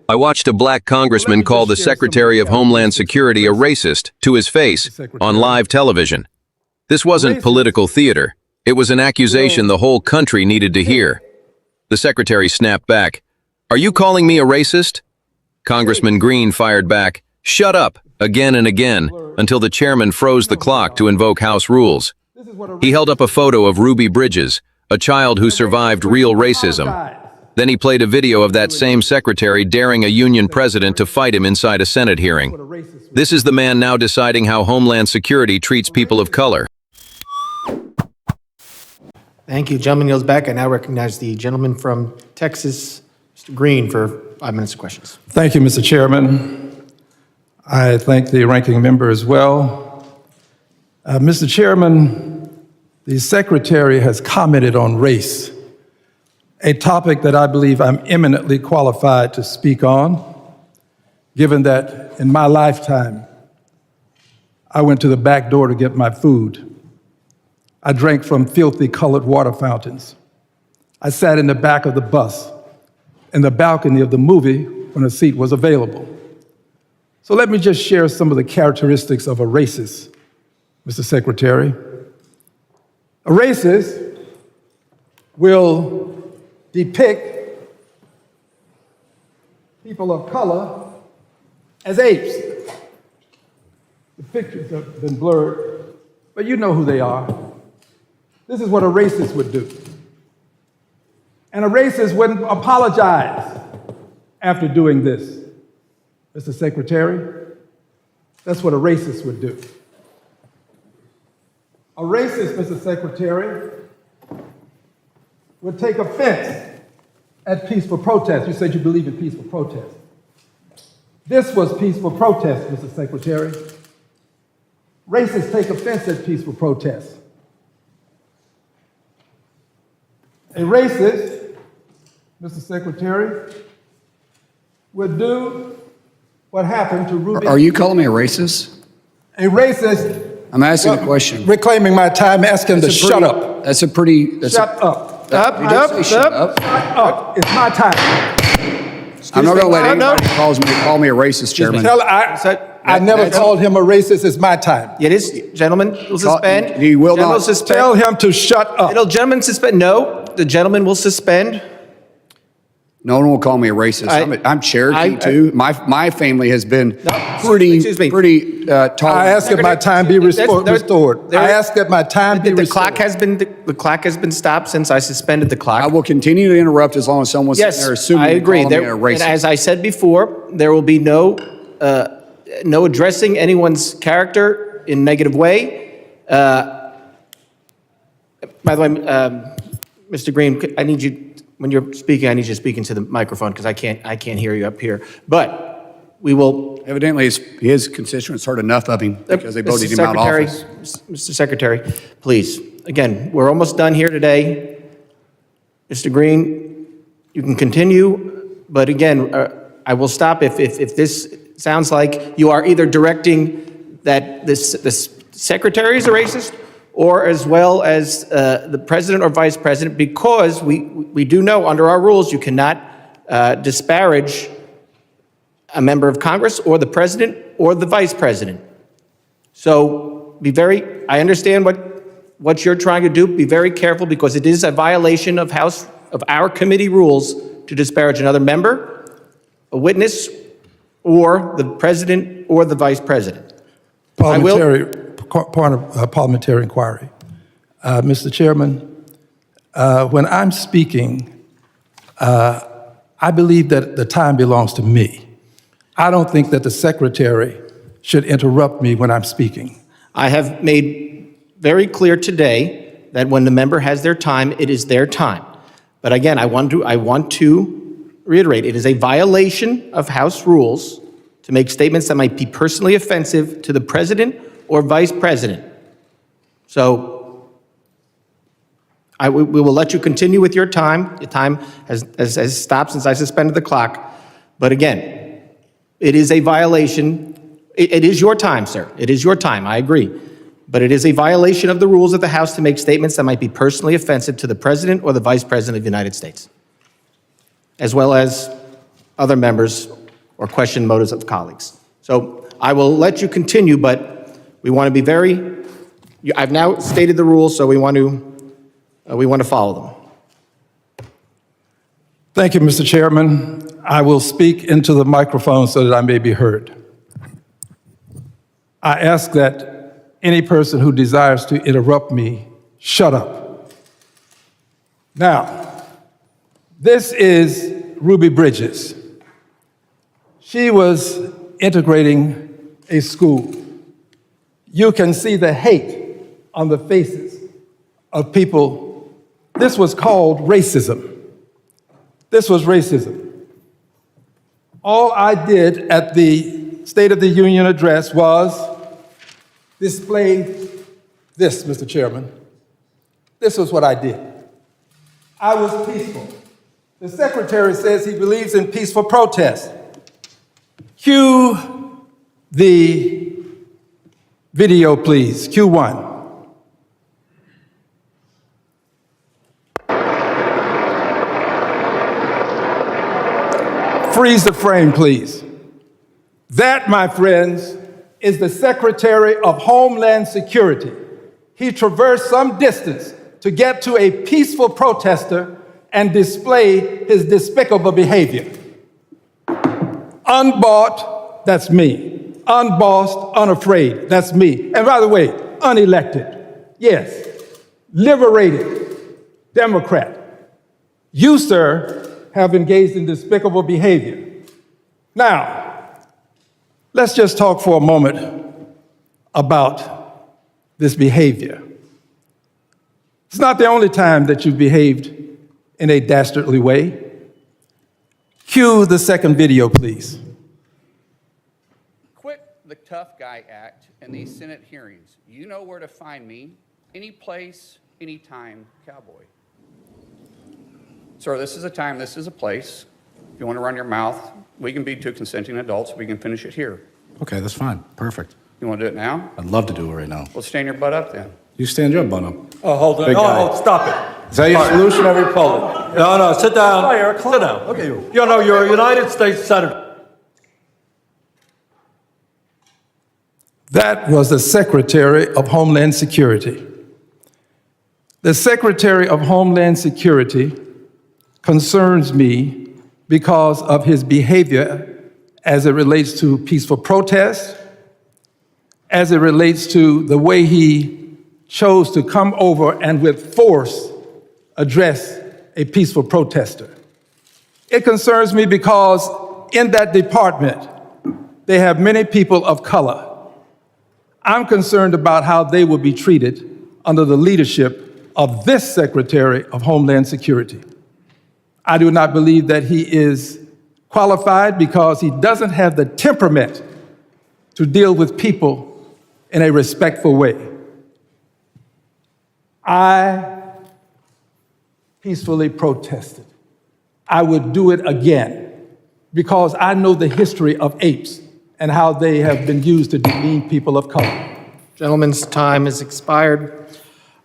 I watched a black congressman call the Secretary of Homeland Security a racist to his face on live television. This wasn't political theater. It was an accusation the whole country needed to hear. The Secretary snapped back, "Are you calling me a racist?" Congressman Green fired back, "Shut up," again and again, until the chairman froze the clock to invoke House rules. He held up a photo of Ruby Bridges, a child who survived real racism. Then he played a video of that same secretary daring a union president to fight him inside a Senate hearing. This is the man now deciding how Homeland Security treats people of color. Thank you. Gentleman yields back. I now recognize the gentleman from Texas, Mr. Green, for 5 minutes of questions. Thank you, Mr. Chairman. I thank the ranking member as well. Mr. Chairman, the Secretary has commented on race, a topic that I believe I'm eminently qualified to speak on, given that in my lifetime, I went to the back door to get my food. I drank from filthy colored water fountains. I sat in the back of the bus, in the balcony of the movie when a seat was available. So let me just share some of the characteristics of a racist, Mr. Secretary. A racist will depict people of color as apes. The pictures have been blurred, but you know who they are. This is what a racist would do. And a racist wouldn't apologize after doing this. Mr. Secretary, that's what a racist would do. A racist, Mr. Secretary, would take offense at peaceful protest. You said you believe in peaceful protest. This was peaceful protest, Mr. Secretary. Racists take offense at peaceful protest. A racist, Mr. Secretary, would do what happened to Ruby. Are you calling me a racist? A racist. I'm asking a question. Reclaiming my time, asking to shut up. That's a pretty. Shut up. Up. Shut up. It's my time. I'm not going to let anybody call me a racist, Chairman. I never called him a racist. It's my time. It is, gentlemen, will suspend. He will not. Tell him to shut up. Gentlemen, suspend. No, the gentleman will suspend. No one will call me a racist. I'm Cherokee too. My family has been pretty tolerant. I ask that my time be restored. I ask that my time be restored. The clock has been stopped since I suspended the clock. I will continue to interrupt as long as someone's sitting there assuming I agree. me a racist. And as I said before, there will be no addressing anyone's character in a negative way. By the way, Mr. Green, I need you. When you're speaking, I need you to speak into the microphone because I can't hear you up here. But we will. Evidently, his constituents heard enough of him because they voted him out of office. Mr. Secretary, please. Again, we're almost done here today. Mr. Green, you can continue, but again, I will stop if this sounds like you are either directing that this secretary is a racist, or as well as the president or vice president, because we do know under our rules you cannot disparage a member of Congress or the president or the vice president. So I understand what you're trying to do. Be very careful because it is a violation of our committee rules to disparage another member, a witness, or the president or the vice president. Part of parliamentary inquiry. Mr. Chairman, when I'm speaking, I believe that the time belongs to me. I don't think that the secretary should interrupt me when I'm speaking. I have made very clear today that when the member has their time, it is their time. But again, I want to reiterate, it is a violation of House rules to make statements that might be personally offensive to the president or vice president. So we will let you continue with your time. Your time has stopped since I suspended the clock. But again, it is a violation. It is your time, sir. It is your time, I agree. But it is a violation of the rules of the House to make statements that might be personally offensive to the president or the vice president of the United States, as well as other members or question motives of colleagues. So I will let you continue, but we want to be I've now stated the rules, so we want to follow them. Thank you, Mr. Chairman. I will speak into the microphone so that I may be heard. I ask that any person who desires to interrupt me, shut up. Now, this is Ruby Bridges. She was integrating a school. You can see the hate on the faces of people. This was called racism. This was racism. All I did at the State of the Union address was display this, Mr. Chairman. This was what I did. I was peaceful. The Secretary says he believes in peaceful protest. Cue the video, please. Cue one. Freeze the frame, please. That, my friends, is the Secretary of Homeland Security. He traversed some distance to get to a peaceful protester and display his despicable behavior. Unbought, that's me. Unbossed, unafraid, that's me. And by the way, unelected, yes. Liberated, Democrat. You, sir, have engaged in despicable behavior. Now, let's just talk for a moment about this behavior. It's not the only time that you've behaved in a dastardly way. Cue the second video, please. Quit the tough guy act in these Senate hearings. You know where to find me, any place, anytime, cowboy. Sir, this is a time, this is a place. If you want to run your mouth, we can be two consenting adults. We can finish it here. Okay, that's fine. Perfect. You want to do it now? I'd love to do it right now. Well, stand your butt up then. You stand your butt up. Oh, hold on. Big guy. No, stop it. Is that your solution? Every poll. No, sit down. Hi, Eric. Sit down. Look at you. You know, you're a United States Senator. That was the Secretary of Homeland Security. The Secretary of Homeland Security concerns me because of his behavior as it relates to peaceful protest, as it relates to the way he chose to come over and with force address a peaceful protester. It concerns me because in that department, they have many people of color. I'm concerned about how they will be treated under the leadership of this Secretary of Homeland Security. I do not believe that he is qualified because he doesn't have the temperament to deal with people in a respectful way. I peacefully protested. I would do it again because I know the history of apes and how they have been used to demean people of color. Gentleman's time has expired.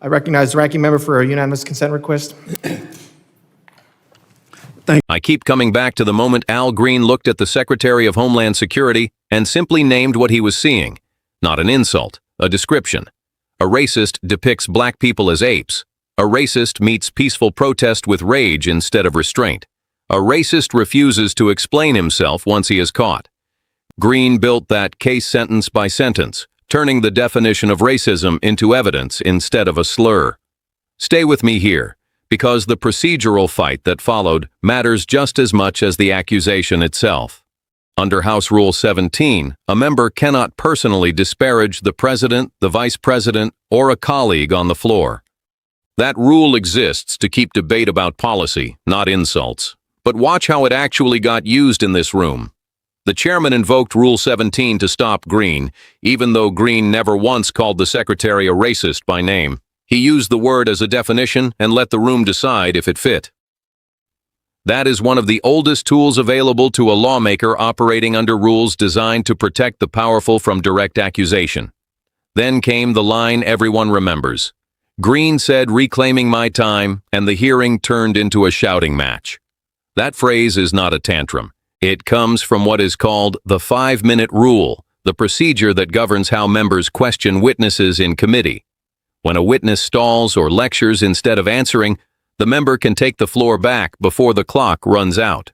I recognize the ranking member for a unanimous consent request. I keep coming back to the moment Al Green looked at the Secretary of Homeland Security and simply named what he was seeing. Not an insult, a description. A racist depicts black people as apes. A racist meets peaceful protest with rage instead of restraint. A racist refuses to explain himself once he is caught. Green built that case sentence by sentence, turning the definition of racism into evidence instead of a slur. Stay with me here, because the procedural fight that followed matters just as much as the accusation itself. Under House Rule 17, a member cannot personally disparage the president, the vice president, or a colleague on the floor. That rule exists to keep debate about policy, not insults. But watch how it actually got used in this room. The chairman invoked Rule 17 to stop Green, even though Green never once called the secretary a racist by name. He used the word as a definition and let the room decide if it fit. That is one of the oldest tools available to a lawmaker operating under rules designed to protect the powerful from direct accusation. Then came the line everyone remembers. Green said, "Reclaiming my time," and the hearing turned into a shouting match. That phrase is not a tantrum. It comes from what is called the 5-minute rule, the procedure that governs how members question witnesses in committee. When a witness stalls or lectures instead of answering, the member can take the floor back before the clock runs out.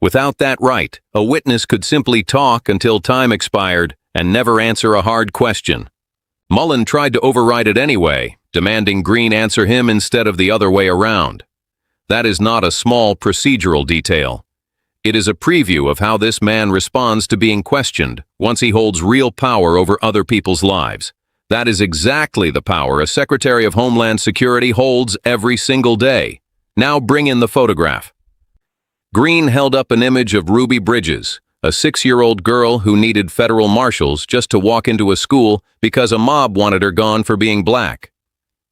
Without that right, a witness could simply talk until time expired and never answer a hard question. Mullin tried to override it anyway, demanding Green answer him instead of the other way around. That is not a small procedural detail. It is a preview of how this man responds to being questioned once he holds real power over other people's lives. That is exactly the power a Secretary of Homeland Security holds every single day. Now bring in the photograph. Green held up an image of Ruby Bridges, a 6-year-old girl who needed federal marshals just to walk into a school because a mob wanted her gone for being black.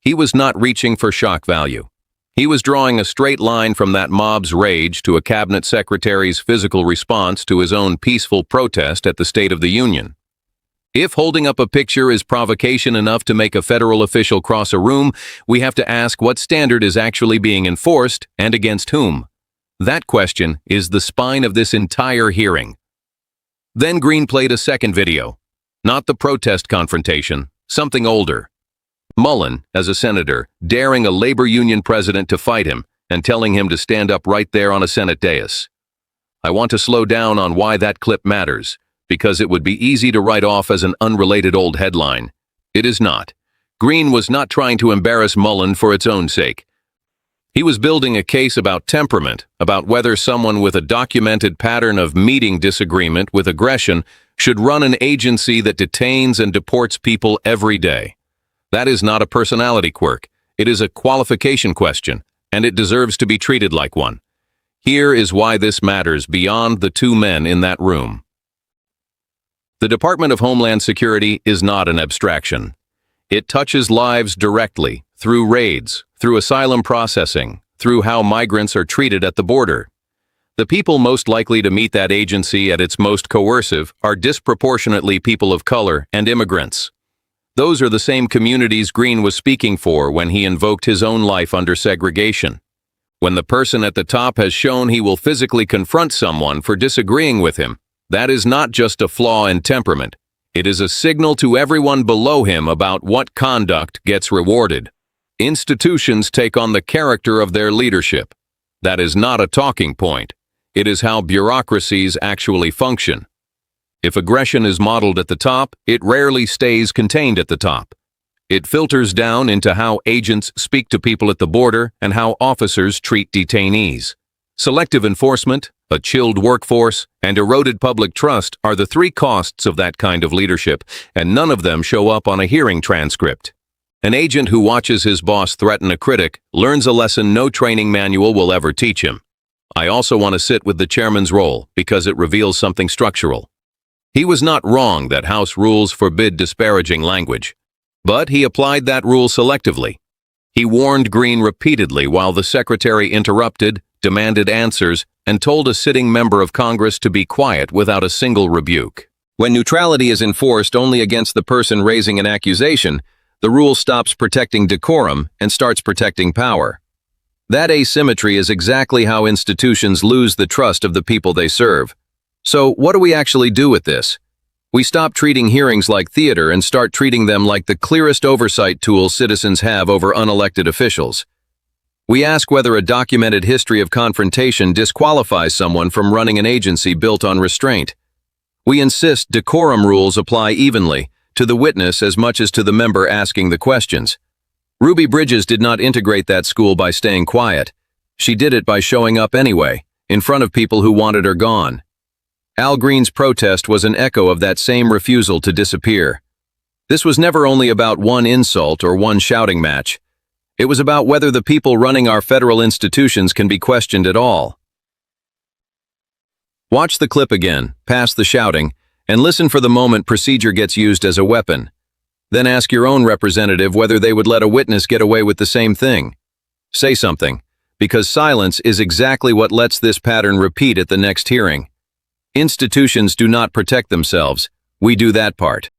He was not reaching for shock value. He was drawing a straight line from that mob's rage to a cabinet secretary's physical response to his own peaceful protest at the State of the Union. If holding up a picture is provocation enough to make a federal official cross a room, we have to ask what standard is actually being enforced and against whom. That question is the spine of this entire hearing. Then Green played a second video. Not the protest confrontation, something older. Mullin, as a senator, daring a labor union president to fight him and telling him to stand up right there on a Senate dais. I want to slow down on why that clip matters, because it would be easy to write off as an unrelated old headline. It is not. Green was not trying to embarrass Mullin for its own sake. He was building a case about temperament, about whether someone with a documented pattern of meeting disagreement with aggression should run an agency that detains and deports people every day. That is not a personality quirk. It is a qualification question, and it deserves to be treated like one. Here is why this matters beyond the two men in that room. The Department of Homeland Security is not an abstraction. It touches lives directly, through raids, through asylum processing, through how migrants are treated at the border. The people most likely to meet that agency at its most coercive are disproportionately people of color and immigrants. Those are the same communities Green was speaking for when he invoked his own life under segregation. When the person at the top has shown he will physically confront someone for disagreeing with him, that is not just a flaw in temperament. It is a signal to everyone below him about what conduct gets rewarded. Institutions take on the character of their leadership. That is not a talking point. It is how bureaucracies actually function. If aggression is modeled at the top, it rarely stays contained at the top. It filters down into how agents speak to people at the border and how officers treat detainees. Selective enforcement, a chilled workforce, and eroded public trust are the three costs of that kind of leadership, and none of them show up on a hearing transcript. An agent who watches his boss threaten a critic learns a lesson no training manual will ever teach him. I also want to sit with the chairman's role because it reveals something structural. He was not wrong that House rules forbid disparaging language, but he applied that rule selectively. He warned Green repeatedly while the secretary interrupted, demanded answers, and told a sitting member of Congress to be quiet without a single rebuke. When neutrality is enforced only against the person raising an accusation, the rule stops protecting decorum and starts protecting power. That asymmetry is exactly how institutions lose the trust of the people they serve. So, what do we actually do with this? We stop treating hearings like theater and start treating them like the clearest oversight tool citizens have over unelected officials. We ask whether a documented history of confrontation disqualifies someone from running an agency built on restraint. We insist decorum rules apply evenly to the witness as much as to the member asking the questions. Ruby Bridges did not integrate that school by staying quiet. She did it by showing up anyway, in front of people who wanted her gone. Al Green's protest was an echo of that same refusal to disappear. This was never only about one insult or one shouting match. It was about whether the people running our federal institutions can be questioned at all. Watch the clip again, past the shouting, and listen for the moment procedure gets used as a weapon. Then ask your own representative whether they would let a witness get away with the same thing. Say something, because silence is exactly what lets this pattern repeat at the next hearing. Institutions do not protect themselves. We do that part.